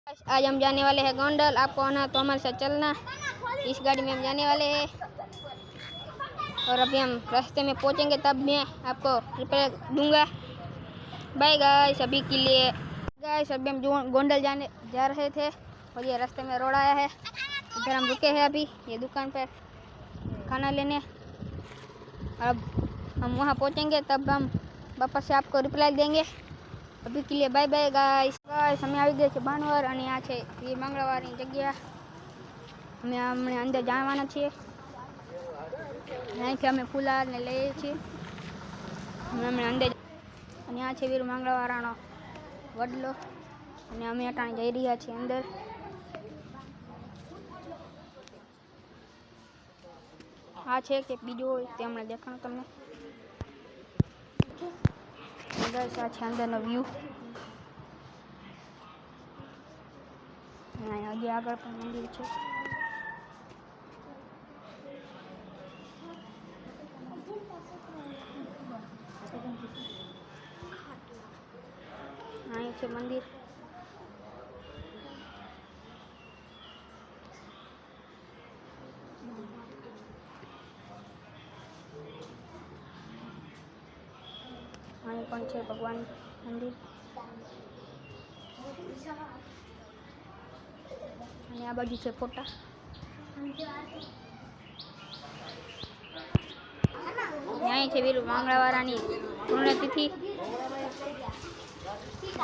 आज हम जाने वाले हैं गोंडल। आपको आना तो हमारे साथ चलना। इस गाड़ी में हम जाने वाले हैं और अभी हम रास्ते में पहुंचेंगे तब मैं आपको रिप्लाई दूंगा। बाय गाइस अभी के लिए। गाइस अभी हम गोंडल जा रहे थे और ये रास्ते में रोड आया है। इधर हम रुके हैं अभी ये दुकान पर खाना लेने। अब हम वहाँ पहुँचेंगे तब हम वापस से आपको रिप्लाई देंगे। अभी के लिए बाय बाय गाइस। गाइस અમે આવી ગયા છે ભાનવર અને આ છે વીર મંગળવારની જગ્યા। અમે હમણાં અંદર જવાના છીએ। અહીંથી અમે ફૂલાને લઈએ છીએ। અમે હમણાં અંદર અને આ છે વીર મંગળવારાનો વડલો અને અમે અટાણે જઈ રહ્યા છીએ અંદર। આ છે કે બીજો હોય તે હમણાં દેખાડું તમને। गाइस आ છે અંદરનો વ્યૂ। आगे આગળ પણ મંદિર છે। અહીં છે મંદિર। અહીં પણ છે ભગવાન મંદિર અને આ બાજુ છે ફોટા। અહીં છે વીર મંગળવારાની પુણ્યતિથિ।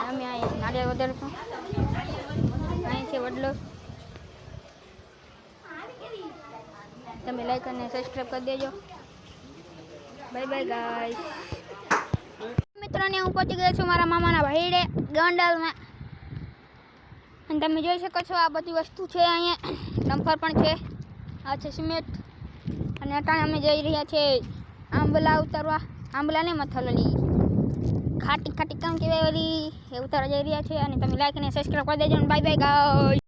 અમે અહીં નાળિયેર વધારશું। અહીં છે વડલો। તમે લાઈક અને સબસ્ક્રાઈબ કરી દેજો। Bye bye guys. મિત્રોને હું પહોંચી ગયો છું મારા મામાના ભાઈડે ગોંડલમાં અને તમે જોઈ શકો છો આ બધી વસ્તુ છે। અહીંયા ડમ્પર પણ છે। આ છે સિમેન્ટ અને અટાણે અમે જઈ રહ્યા છીએ આંબલા ઉતારવા। આંબલા ને મથલોલી ખાટી ખાટી કામ કહેવાય ઓલી એ ઉતારવા જઈ રહ્યા છીએ। અને તમે લાઈક અને સબસ્ક્રાઈબ કરી દેજો। Bye bye guys.